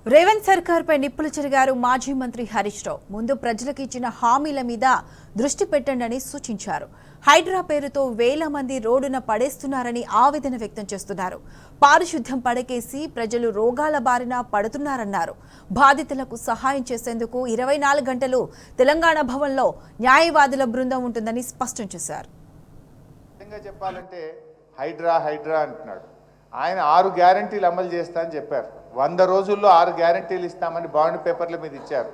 రేవంత్ సర్కార్పై నిప్పులు చెరిగారు మాజీ మంత్రి హరీష్ రావు. ముందు ప్రజలకు ఇచ్చిన హామీల మీద దృష్టి పెట్టండి సూచించారు. హైడ్రా పేరుతో వేల మంది రోడ్డున పడేస్తున్నారని ఆవేదన వ్యక్తం చేస్తున్నారు. పారిశుద్ధ్యం పడకేసి ప్రజలు రోగాల బారిన పడుతున్నారన్నారు. బాధితులకు సహాయం చేసేందుకు 24 గంటలు తెలంగాణ భవన్లో న్యాయవాదుల బృందం ఉంటుందని స్పష్టం చేశారు. చెప్పాలంటే హైడ్రా అంటున్నాడు. ఆయన 6 గ్యారంటీలు అమలు చేస్తా అని చెప్పారు. 100 రోజుల్లో 6 గ్యారంటీలు ఇస్తామని బాండ్ పేపర్ల మీద ఇచ్చారు.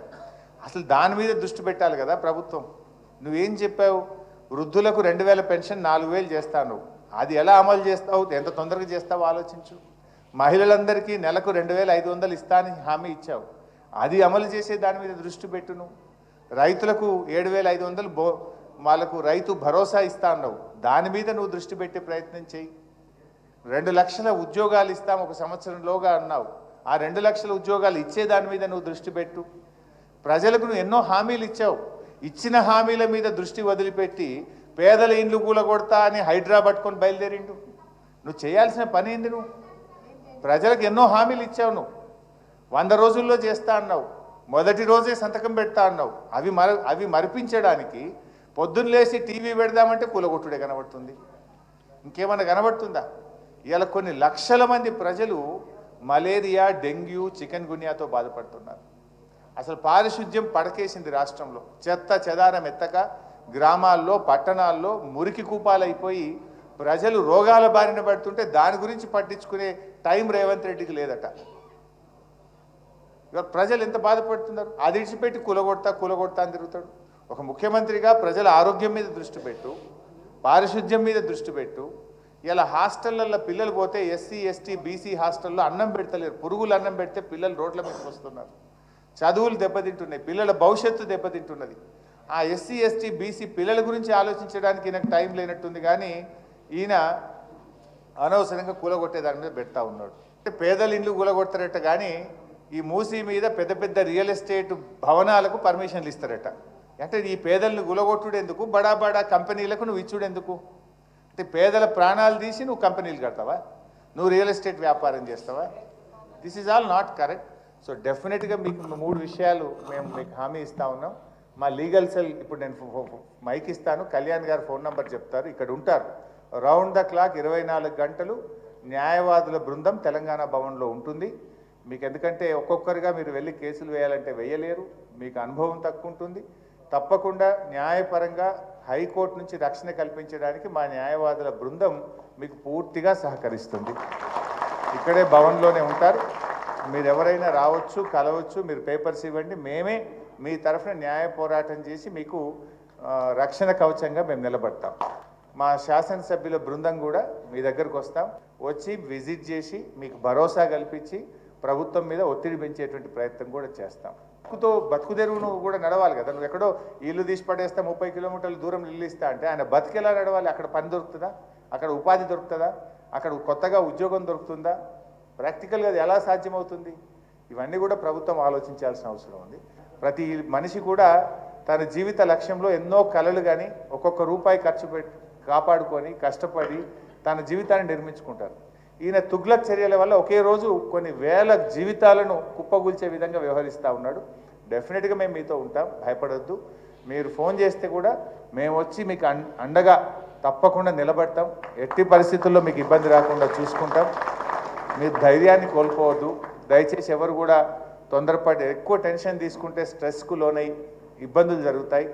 అసలు దాని మీద దృష్టి పెట్టాలి కదా ప్రభుత్వం. నువ్వేం చెప్పావు? వృద్ధులకు 2000 పెన్షన్ 4000 చేస్తాను. అది ఎలా అమలు చేస్తావు? ఎంత తొందరగా చేస్తావు ఆలోచించు. మహిళలందరికీ నెలకు 2500 ఇస్తానని హామీ ఇచ్చావు. అది అమలు చేసే దాని మీద దృష్టి పెట్టును. రైతులకు 7500 వాళ్ళకు రైతు భరోసా ఇస్తా అన్నావు. దాని మీద నువ్వు దృష్టి పెట్టే ప్రయత్నం చేయి. 2 లక్షల ఉద్యోగాలు ఇస్తాం 1 సంవత్సరంలోగా అన్నావు. ఆ 2 లక్షల ఉద్యోగాలు ఇచ్చే దాని మీద నువ్వు దృష్టి పెట్టు. ప్రజలకు నువ్వు ఎన్నో హామీలు ఇచ్చావు. ఇచ్చిన హామీల మీద దృష్టి వదిలిపెట్టి పేదల ఇండ్లు కూలగొడతా అని హైడ్రా పట్టుకొని బయలుదేరిండు. నువ్వు చేయాల్సిన పని ఏంది? నువ్వు ప్రజలకు ఎన్నో హామీలు ఇచ్చావు. నువ్వు 100 రోజుల్లో చేస్తా అన్నావు. మొదటి రోజే సంతకం పెడతా అన్నావు. అవి మరిపించడానికి పొద్దున్న లేచి టీవీ పెడదామంటే కూలగొట్టుడే కనబడుతుంది. ఇంకేమన్నా కనబడుతుందా? ఇలా కొన్ని లక్షల మంది ప్రజలు మలేరియా, డెంగ్యూ, చికెన్ గున్యాతో బాధపడుతున్నారు. అసలు పారిశుద్ధ్యం పడకేసింది రాష్ట్రంలో. చెత్త చెదారం ఎత్తక గ్రామాల్లో, పట్టణాల్లో మురికి కూపాలైపోయి ప్రజలు రోగాల బారిన పడుతుంటే దాని గురించి పట్టించుకునే టైం రేవంత్ రెడ్డికి లేదట. ప్రజలు ఎంత బాధపడుతున్నారు? అది ఇడిచిపెట్టి కూలగొడతా అని తిరుగుతాడు. ఒక ముఖ్యమంత్రిగా ప్రజల ఆరోగ్యం మీద దృష్టి పెట్టు, పారిశుద్ధ్యం మీద దృష్టి పెట్టు. ఇలా హాస్టళ్లలో పిల్లలు పోతే ఎస్సీ, ఎస్టీ, బీసీ హాస్టల్లో అన్నం పెడతలేరు. పురుగులు అన్నం పెడితే పిల్లలు రోడ్ల మీదకి వస్తున్నారు. చదువులు దెబ్బతింటున్నాయి. పిల్లల భవిష్యత్తు దెబ్బతింటున్నది. ఆ ఎస్సీ, ఎస్టీ, బీసీ పిల్లల గురించి ఆలోచించడానికి ఈయనకు టైం లేనట్టుంది. కానీ ఈయన అనవసరంగా కూలగొట్టే దాని మీద పెడతా ఉన్నాడు. అంటే పేదల ఇండ్లు కూలగొడతారట, కానీ ఈ మూసీ మీద పెద్ద పెద్ద రియల్ ఎస్టేట్ భవనాలకు పర్మిషన్లు ఇస్తారట. అంటే ఈ పేదలను కూలగొట్టుడు ఎందుకు? బడా కంపెనీలకు నువ్వు ఇచ్చుడు ఎందుకు? అంటే పేదల ప్రాణాలు తీసి నువ్వు కంపెనీలు కడతావా? నువ్వు రియల్ ఎస్టేట్ వ్యాపారం చేస్తావా? This is all not correct. So డెఫినెట్గా మీకు 3 విషయాలు మేము మీకు హామీ ఇస్తా ఉన్నాం. మా లీగల్ సెల్ ఇప్పుడు నేను మైక్ ఇస్తాను, కళ్యాణ్ గారు ఫోన్ నెంబర్ చెప్తారు, ఇక్కడ ఉంటారు. రౌండ్ ద క్లాక్ 24 గంటలు న్యాయవాదుల బృందం తెలంగాణ భవన్లో ఉంటుంది. మీకు ఎందుకంటే ఒక్కొక్కరుగా మీరు వెళ్ళి కేసులు వేయాలంటే వేయలేరు, మీకు అనుభవం తక్కువ ఉంటుంది. తప్పకుండా న్యాయపరంగా హైకోర్టు నుంచి రక్షణ కల్పించడానికి మా న్యాయవాదుల బృందం మీకు పూర్తిగా సహకరిస్తుంది. ఇక్కడే భవన్లోనే ఉంటారు. మీరు ఎవరైనా రావచ్చు, కలవచ్చు, మీరు పేపర్స్ ఇవ్వండి. మేమే మీ తరఫున న్యాయ పోరాటం చేసి మీకు రక్షణ కవచంగా మేము నిలబడతాం. మా శాసనసభ్యుల బృందం కూడా మీ దగ్గరకు వస్తాం. వచ్చి విజిట్ చేసి మీకు భరోసా కల్పించి ప్రభుత్వం మీద ఒత్తిడి పెంచేటువంటి ప్రయత్నం కూడా చేస్తాం. బతుకుదెరువు నువ్వు కూడా నడవాలి కదా. నువ్వు ఎక్కడో ఇల్లు తీసి పడేస్తా 30 కిలోమీటర్ల దూరం ఇల్లు ఇస్తా అంటే ఆయన బతికేలా నడవాలి. అక్కడ పని దొరుకుతుందా? అక్కడ ఉపాధి దొరుకుతుందా? అక్కడ కొత్తగా ఉద్యోగం దొరుకుతుందా? ప్రాక్టికల్గా అది ఎలా సాధ్యమవుతుంది? ఇవన్నీ కూడా ప్రభుత్వం ఆలోచించాల్సిన అవసరం ఉంది. ప్రతి మనిషి కూడా తన జీవిత లక్ష్యంలో ఎన్నో కలలు కానీ ఒక్కొక్క రూపాయి ఖర్చు పెట్టి కాపాడుకొని కష్టపడి తన జీవితాన్ని నిర్మించుకుంటారు. ఈయన తుగ్లక్ చర్యల వల్ల ఒకే రోజు కొన్ని వేల జీవితాలను కుప్పగూల్చే విధంగా వ్యవహరిస్తూ ఉన్నాడు. డెఫినెట్గా మేము మీతో ఉంటాం, భయపడొద్దు. మీరు ఫోన్ చేస్తే కూడా మేము వచ్చి మీకు అండగా తప్పకుండా నిలబడతాం. ఎట్టి పరిస్థితుల్లో మీకు ఇబ్బంది రాకుండా చూసుకుంటాం. మీరు ధైర్యాన్ని కోల్పోవద్దు. దయచేసి ఎవరు కూడా తొందరపడి ఎక్కువ టెన్షన్ తీసుకుంటే స్ట్రెస్కు లోనై ఇబ్బందులు జరుగుతాయి.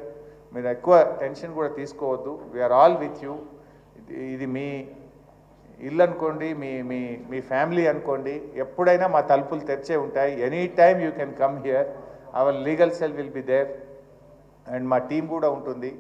మీరు ఎక్కువ టెన్షన్ కూడా తీసుకోవద్దు. We're all with you. ఇది మీ ఇల్లు అనుకోండి, మీ ఫ్యామిలీ అనుకోండి, ఎప్పుడైనా మా తలుపులు తెరిచే ఉంటాయి. Any time you can come here. Our legal cell will be there and మా టీం కూడా ఉంటుంది.